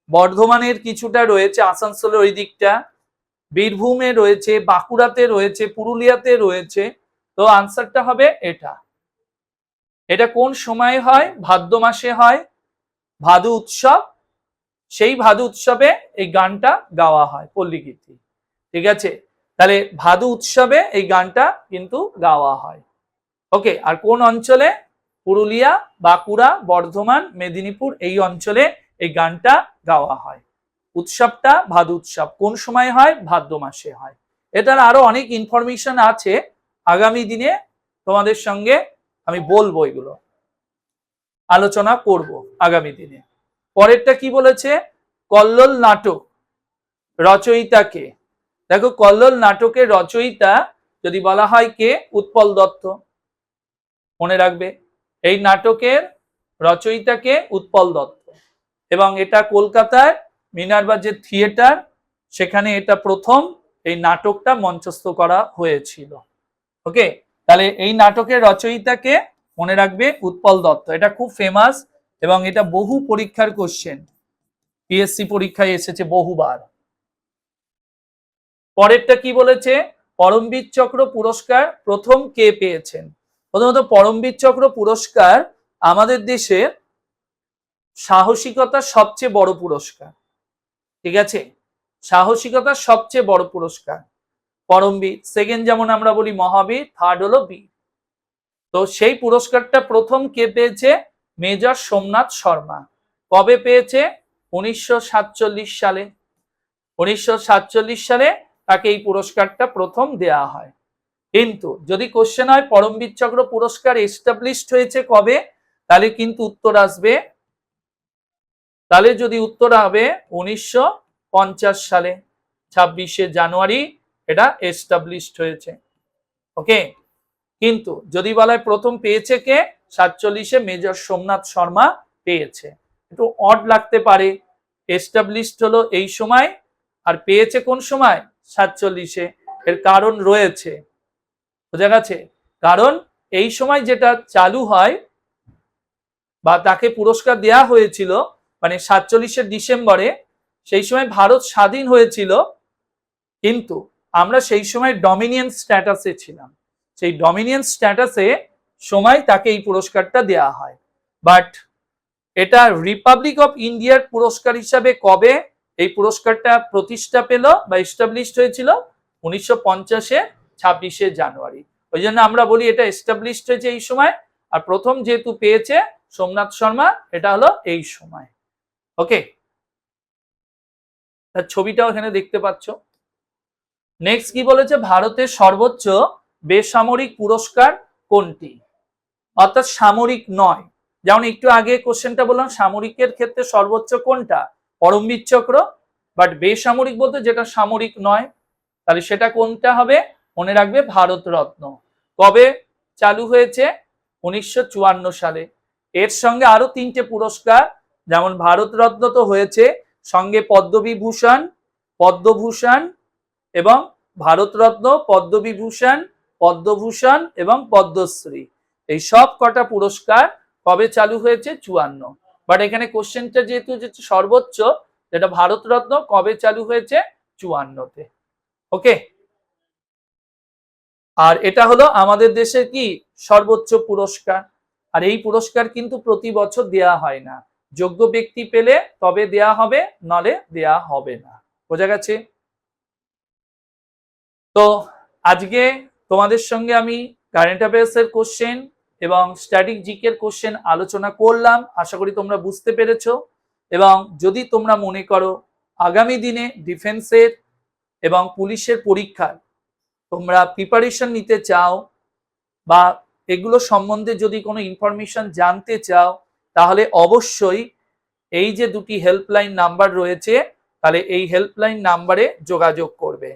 বর্ধমানের কিছুটা রয়েছে, আসানসোলের ওই দিকটা, বীরভূমে রয়েছে, বাঁকুড়াতে রয়েছে, পুরুলিয়াতে রয়েছে। তো আনসারটা হবে এটা। এটা কোন সময় হয়, ভাদ্র মাসে হয়, ভাদু উৎসব, সেই ভাদু উৎসবে এই গানটা গাওয়া হয়, পল্লীগীতি। ঠিক আছে, তাহলে ভাদু উৎসবে এই গানটা কিন্তু গাওয়া হয়। ওকে। আর কোন অঞ্চলে, পুরুলিয়া, বাঁকুড়া, বর্ধমান, মেদিনীপুর, এই অঞ্চলে এই গানটা গাওয়া হয়। উৎসবটা ভাদু উৎসব, কোন সময় হয়, ভাদ্র মাসে হয়। এটার আরো অনেক ইনফরমেশন আছে, আগামী দিনে তোমাদের সঙ্গে আমি বলবো, এগুলো আলোচনা করব আগামী দিনে। পরেরটা কি বলেছে, কল্লোল নাটক রচয়িতাকে। দেখো কল্লোল নাটকের রচয়িতা যদি বলা হয় কে, উৎপল দত্ত। মনে রাখবে এই নাটকের রচয়িতাকে, উৎপল দত্ত। এবং এটা কলকাতায় মিনার্বা যে থিয়েটার, সেখানে এটা প্রথম এই নাটকটা মঞ্চস্থ করা হয়েছিল। ওকে। তাহলে এই নাটকের রচয়িতাকে, মনে রাখবে উৎপল দত্ত। এটা খুব ফেমাস এবং এটা বহু পরীক্ষার কোশ্চেন, পিএসসি পরীক্ষায় এসেছে বহুবার। পরেরটা কি বলেছে, পরমবীর চক্র পুরস্কার প্রথম কে পেয়েছেন। প্রথমত পরমবীর চক্র পুরস্কার আমাদের দেশের সাহসিকতার সবচেয়ে বড় পুরস্কার। ঠিক আছে, সাহসিকতার সবচেয়ে বড় পুরস্কার পরমবীর। সেকেন্ড যেমন আমরা বলি মহাবীর, থার্ড হলো বীর। তো সেই পুরস্কারটা প্রথম কে পেয়েছে, মেজর সোমনাথ শর্মা। কবে পেয়েছে, 1947 সালে। 1947 সালে তাকে এই পুরস্কারটা প্রথম দেয়া হয়। কিন্তু যদি কোশ্চেন হয় পরমবীর চক্র পুরস্কার এস্টাবলিশড হয়েছে কবে, তাহলে কিন্তু উত্তর আসবে, তাহলে যদি উত্তর হবে 1950 সালে, 26শে জানুয়ারি এটা এস্টাবলিশড হয়েছে। ওকে। কিন্তু যদি বলা হয় প্রথম পেয়েছে কে, 47-এ মেজর সোমনাথ শর্মা পেয়েছে। একটু অড লাগতে পারে, এস্টাবলিশড হলো এই সময় আর পেয়েছে কোন সময়, 47-এ। এর কারণ রয়েছে, বোঝা গেছে। কারণ এই সময় যেটা চালু হয় বা তাকে পুরস্কার দেয়া হয়েছিল, মানে 47-এ ডিসেম্বরে, সেই সময় ভারত স্বাধীন হয়েছিল, কিন্তু আমরা সেই সময় ডমিনিয়ন স্ট্যাটাসে ছিলাম। সেই ডমিনিয়ন স্ট্যাটাসে সময় তাকে এই পুরস্কারটা দেয়া হয়। বাট এটা রিপাবলিক অফ ইন্ডিয়ার পুরস্কার হিসাবে কবে এই পুরস্কারটা প্রতিষ্ঠা পেল বা এস্টাবলিশড হয়েছিল, 1950-এ 26শে জানুয়ারি। ওই জন্য আমরা বলি এটা এস্টাবলিশড হয়েছে এই সময়। আর প্রথম যেহেতু পেয়েছে সোমনাথ শর্মা, এটা হলো এই সময়। ওকে, তার ছবিটাও এখানে দেখতে পাচ্ছ। নেক্সট কি বলেছে, ভারতের সর্বোচ্চ বেসামরিক পুরস্কার কোনটি? অর্থাৎ সামরিক নয়, যেমন একটু আগে কোশ্চেনটা বললাম সামরিকের ক্ষেত্রে সর্বোচ্চ কোনটা, পরমবীর চক্র, বাট বেসামরিক বলতে যেটা সামরিক নয়, তাহলে সেটা কোনটা হবে? মনে রাখবে ভারত রত্ন। কবে চালু হয়েছে? 1954 সালে। এর সঙ্গে আরো 3টে পুরস্কার, যেমন ভারত রত্ন তো হয়েছে, সঙ্গে পদ্মবিভূষণ, পদ্মভূষণ এবং ভারত রত্ন, পদ্মবিভূষণ, পদ্মভূষণ এবং পদ্মশ্রী, এই সব কটা পুরস্কার কবে চালু হয়েছে? 54। বাট এখানে কোশ্চেনটা যেহেতু সর্বোচ্চ, যেটা ভারত রত্ন কবে চালু হয়েছে? 54-তে। ওকে, আর এটা হলো আমাদের দেশের কি সর্বোচ্চ পুরস্কার। আর এই পুরস্কার কিন্তু প্রতি বছর দেয়া হয় না, যোগ্য ব্যক্তি পেলে তবে দেয়া হবে, নলে দেয়া হবে না। বোঝা গেছে? তো আজকে তোমাদের সঙ্গে আমি কারেন্ট অ্যাফেয়ার্সের কোশ্চেন এবং স্ট্যাটিক জিকের কোশ্চেন আলোচনা করলাম, আশা করি তোমরা বুঝতে পেরেছো। এবং যদি তোমরা মনে করো আগামী দিনে ডিফেন্সের এবং পুলিশের পরীক্ষার তোমরা প্রিপারেশন নিতে চাও বা এগুলো সম্বন্ধে যদি কোনো ইনফরমেশন জানতে চাও, তাহলে অবশ্যই এই যে দুটি হেল্পলাইন নাম্বার রয়েছে, তাহলে এই হেল্পলাইন নাম্বারে যোগাযোগ করবে।